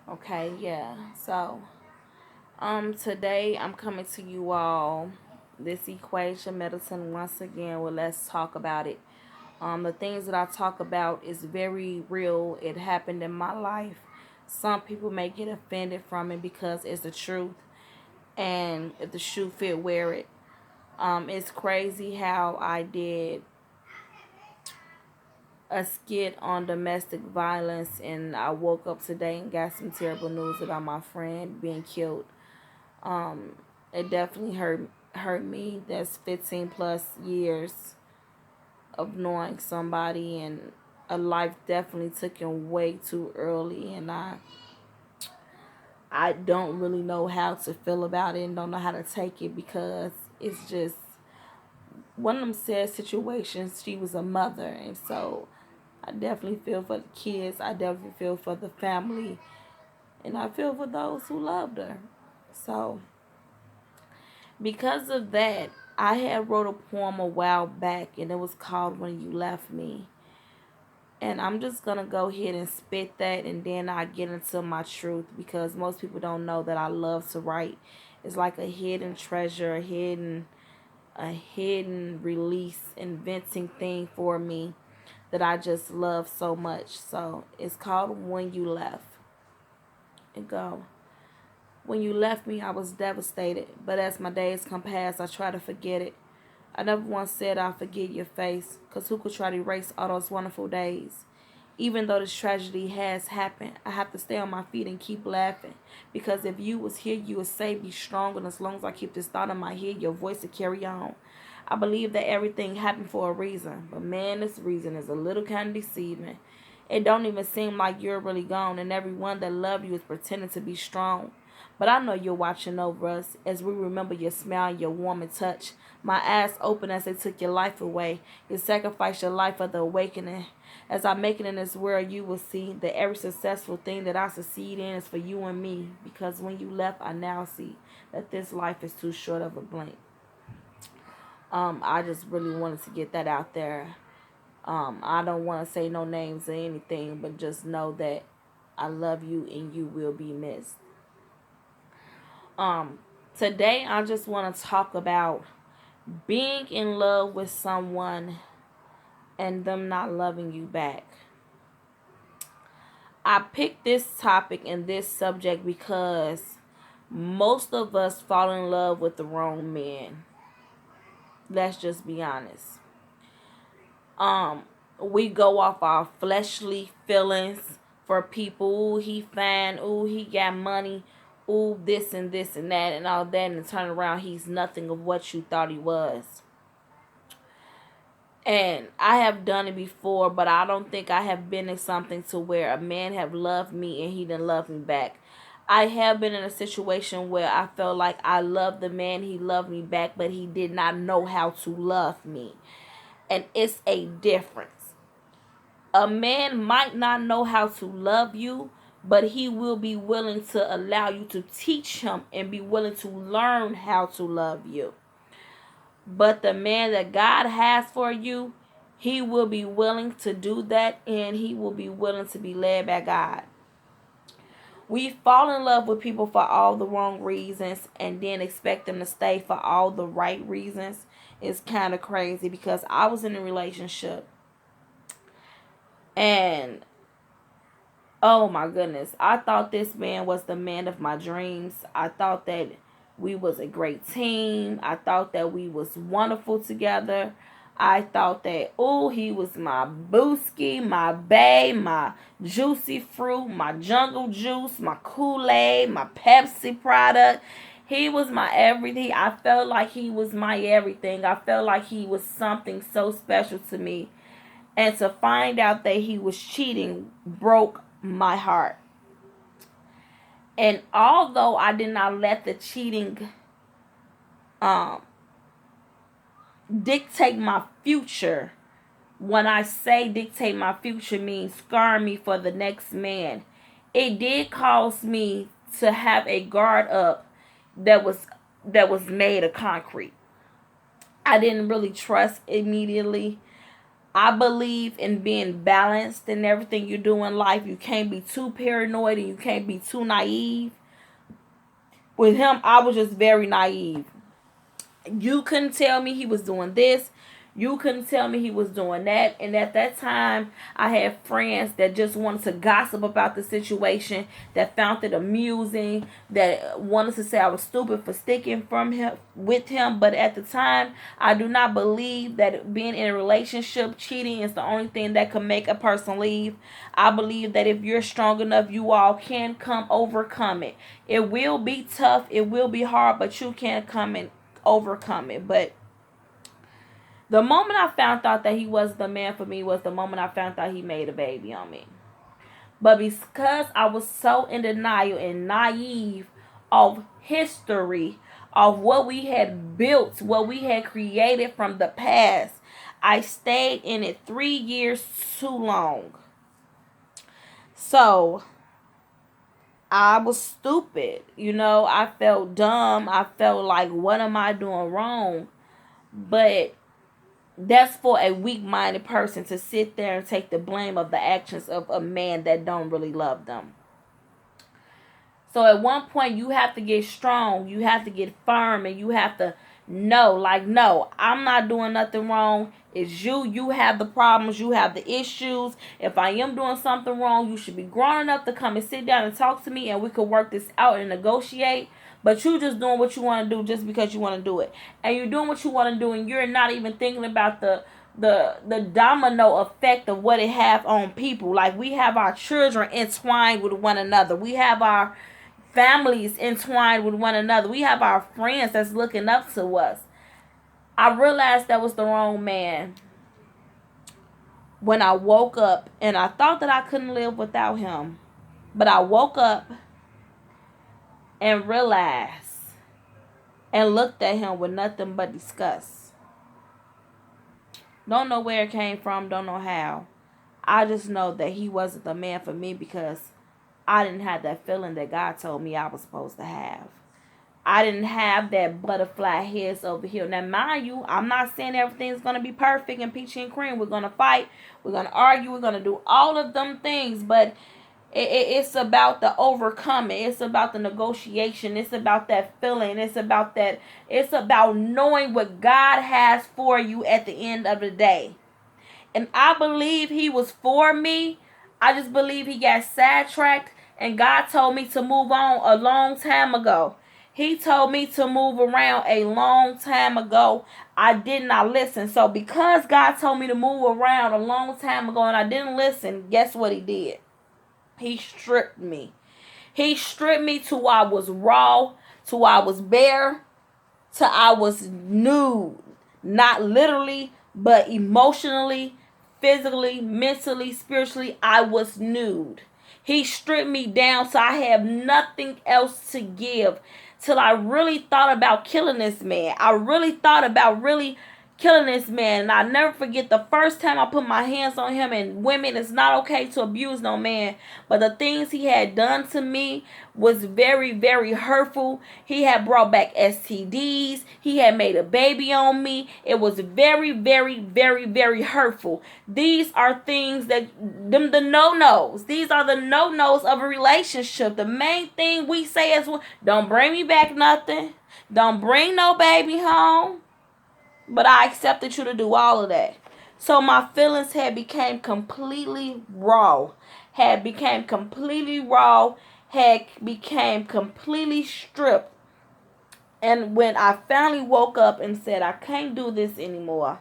Okay, yeah. So, today I'm coming to you all this equation medicine once again. Well, let's talk about it. The things that I talk about is very real. It happened in my life. Some people may get offended from it because it's the truth, and if the shoe fit, wear it. It's crazy how I did a skit on domestic violence, and I woke up today and got some terrible news about my friend being killed. Um, it definitely hurt me. That's 15 plus years of knowing somebody, and a life definitely taken way too early, and I don't really know how to feel about it and don't know how to take it because it's just one of them sad situations. She was a mother, and so I definitely feel for the kids. I definitely feel for the family, and I feel for those who loved her. So because of that, I had wrote a poem a while back, and it was called "When You Left Me." And I'm just gonna go ahead and spit that, and then I get into my truth because most people don't know that I love to write. It's like a hidden treasure, a hidden release, inventing thing for me that I just love so much. So it's called "When You Left." And go. When you left me, I was devastated, but as my days come past, I try to forget it. I never once said I'll forget your face, 'cause who could try to erase all those wonderful days? Even though this tragedy has happened, I have to stay on my feet and keep laughing. Because if you was here, you would say be strong, and as long as I keep this thought in my head, your voice will carry on. I believe that everything happened for a reason, but man, this reason is a little kind of deceiving. It don't even seem like you're really gone, and everyone that loved you is pretending to be strong. But I know you're watching over us as we remember your smile and your warm and touch. My eyes open as they took your life away. You sacrificed your life for the awakening. As I make it in this world, you will see that every successful thing that I succeed in is for you and me. Because when you left, I now see that this life is too short of a blink. I just really wanted to get that out there. I don't want to say no names or anything, but just know that I love you and you will be missed. Um, Today I just want to talk about being in love with someone and them not loving you back. I picked this topic and this subject because most of us fall in love with the wrong men. Let's just be honest. Um, we go off our fleshly feelings for people. Ooh, he fine. Ooh, he got money. Ooh, this and this and that and all that, and turn around, he's nothing of what you thought he was. And I have done it before, but I don't think I have been in something to where a man have loved me and he didn't love me back. I have been in a situation where I felt like I loved the man, he loved me back, but he did not know how to love me. And it's a difference. A man might not know how to love you, but he will be willing to allow you to teach him and be willing to learn how to love you. But the man that God has for you, he will be willing to do that, and he will be willing to be led by God. We fall in love with people for all the wrong reasons and then expect them to stay for all the right reasons. It's kind of crazy because I was in a relationship, and oh my goodness, I thought this man was the man of my dreams. I thought that we was a great team. I thought that we was wonderful together. I thought that, oh, he was my booski, my bae, my juicy fruit, my jungle juice, my Kool-Aid, my Pepsi product. He was my everything. I felt like he was my everything. I felt like he was something so special to me. And to find out that he was cheating broke my heart. And although I did not let the cheating um, dictate my future, when I say dictate my future means scar me for the next man, it did cause me to have a guard up that was made of concrete. I didn't really trust immediately. I believe in being balanced in everything you do in life. You can't be too paranoid and you can't be too naive. With him, I was just very naive. You couldn't tell me he was doing this. You couldn't tell me he was doing that. And at that time, I had friends that just wanted to gossip about the situation, that found it amusing, that wanted to say I was stupid for sticking from him with him. But at the time, I do not believe that being in a relationship, cheating is the only thing that can make a person leave. I believe that if you're strong enough, you all can overcome it. It will be tough, it will be hard, but you can come and overcome it. But the moment I found out that he was the man for me was the moment I found out he made a baby on me. But because I was so in denial and naive of history, of what we had built, what we had created from the past, I stayed in it 3 years too long. So I was stupid. I felt dumb. I felt like, what am I doing wrong? But that's for a weak-minded person to sit there and take the blame of the actions of a man that don't really love them. So at one point, you have to get strong. You have to get firm, and you have to know, like, no, I'm not doing nothing wrong. It's you. You have the problems. You have the issues. If I am doing something wrong, you should be grown enough to come and sit down and talk to me, and we could work this out and negotiate. But you just doing what you want to do just because you want to do it. And you're doing what you want to do, and you're not even thinking about the domino effect of what it have on people. Like, we have our children entwined with one another. We have our families entwined with one another. We have our friends that's looking up to us. I realized that was the wrong man when I woke up, and I thought that I couldn't live without him. But I woke up and realized and looked at him with nothing but disgust. Don't know where it came from, don't know how. I just know that he wasn't the man for me because I didn't have that feeling that God told me I was supposed to have. I didn't have that butterfly heads over here. Now, mind you, I'm not saying everything's going to be perfect and peachy and cream. We're going to fight. We're going to argue. We're going to do all of them things. But it's about the overcoming. It's about the negotiation. It's about that feeling. It's about that. It's about knowing what God has for you at the end of the day. And I believe he was for me. I just believe he got sidetracked. And God told me to move on a long time ago. He told me to move around a long time ago. I did not listen. So because God told me to move around a long time ago and I didn't listen, guess what he did? He stripped me. He stripped me to where I was raw, to where I was bare, to I was nude. Not literally, but emotionally, physically, mentally, spiritually, I was nude. He stripped me down so I have nothing else to give. Till I really thought about killing this man. I really thought about really killing this man. And I'll never forget the first time I put my hands on him. And women, it's not okay to abuse no man. But the things he had done to me was very, very hurtful. He had brought back STDs. He had made a baby on me. It was very, very, very, very hurtful. These are things that, the no-nos. These are the no-nos of a relationship. The main thing we say is, don't bring me back nothing. Don't bring no baby home. But I accepted you to do all of that. So my feelings had became completely raw. Had became completely stripped. And when I finally woke up and said, I can't do this anymore.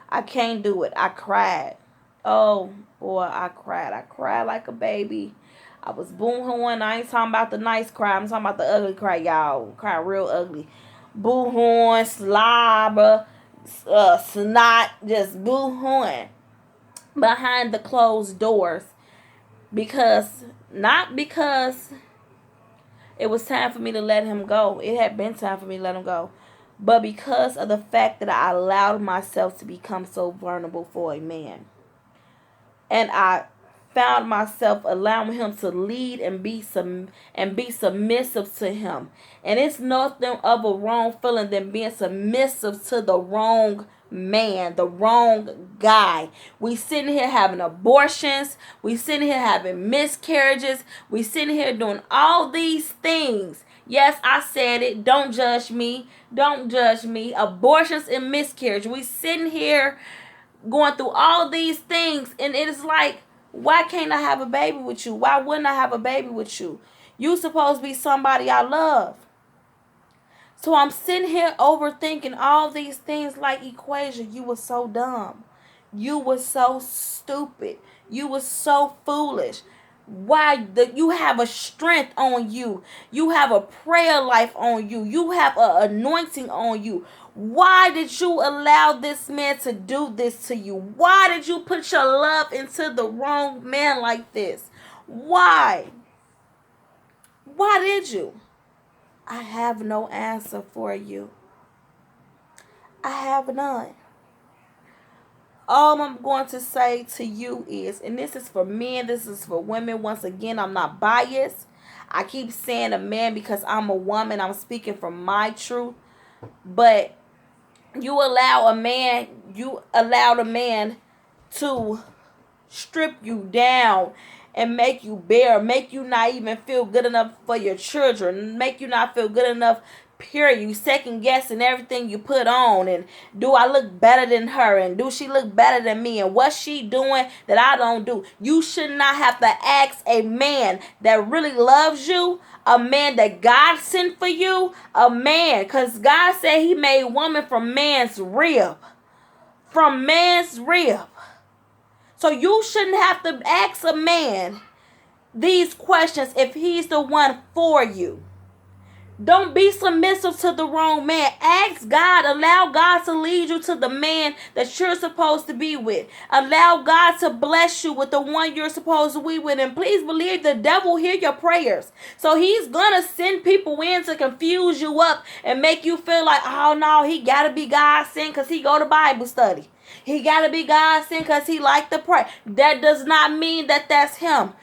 I can't do it. I cried. Oh, boy, I cried. I cried like a baby. I was boo-hooing. I ain't talking about the nice cry. I'm talking about the ugly cry, y'all. Cry real ugly. Boo-hooing, slobber, snot, just boo-hooing behind the closed doors. Not because it was time for me to let him go. It had been time for me to let him go. But because of the fact that I allowed myself to become so vulnerable for a man. And I found myself allowing him to lead and be submissive to him. And it's nothing of a wrong feeling than being submissive to the wrong man, the wrong guy. We sitting here having abortions. We sitting here having miscarriages. We sitting here doing all these things. Yes, I said it. Don't judge me. Don't judge me. Abortions and miscarriage. We sitting here going through all these things, and it is like, why can't I have a baby with you? Why wouldn't I have a baby with you? You supposed to be somebody I love. So I'm sitting here overthinking all these things like, Equasia, you were so dumb. You were so stupid. You were so foolish. Why you have a strength on you. You have a prayer life on you. You have an anointing on you. Why did you allow this man to do this to you? Why did you put your love into the wrong man like this? Why? Why did you? I have no answer for you. I have none. All I'm going to say to you is, and this is for men, this is for women. Once again, I'm not biased. I keep saying a man because I'm a woman. I'm speaking from my truth. But you allowed a man to strip you down and make you bare, make you not even feel good enough for your children, make you not feel good enough, period. You second guessing everything you put on, and do I look better than her, and do she look better than me, and what's she doing that I don't do? You should not have to ask a man that really loves you, a man that God sent for you, a man, because God said he made woman from man's rib. From man's rib. So you shouldn't have to ask a man these questions if he's the one for you. Don't be submissive to the wrong man. Ask God. Allow God to lead you to the man that you're supposed to be with. Allow God to bless you with the one you're supposed to be with. And please believe the devil hear your prayers. So he's going to send people in to confuse you up and make you feel like, oh no, he got to be God sent because he go to Bible study. He got to be God sent because he like to pray. That does not mean that that's him.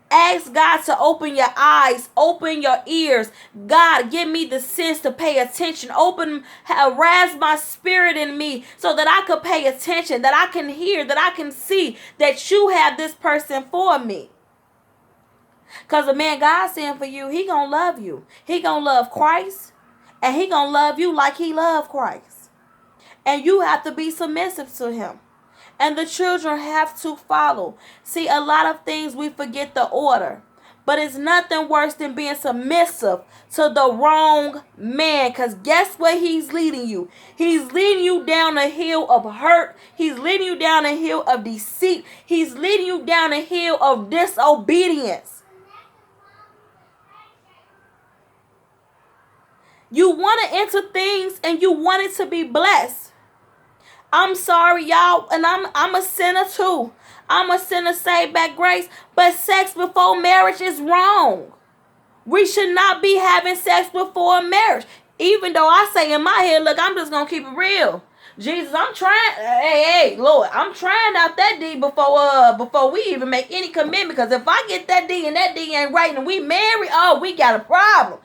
Ask God to open your eyes, open your ears. God, give me the sense to pay attention. Arouse my spirit in me so that I could pay attention, that I can hear, that I can see that you have this person for me. Because the man God sent for you, he going to love you. He going to love Christ, and he going to love you like he loved Christ. And you have to be submissive to him. And the children have to follow. See, a lot of things we forget the order. But it's nothing worse than being submissive to the wrong man. Because guess where he's leading you? He's leading you down a hill of hurt. He's leading you down a hill of deceit. He's leading you down a hill of disobedience. You want to enter things and you want it to be blessed. I'm sorry, y'all, and I'm a sinner too. I'm a sinner saved by grace, but sex before marriage is wrong. We should not be having sex before marriage. Even though I say in my head, look, I'm just going to keep it real. Jesus, I'm trying, hey, Lord, I'm trying out that D before we even make any commitment. Because if I get that D and that D ain't right and we marry, oh, we got a problem.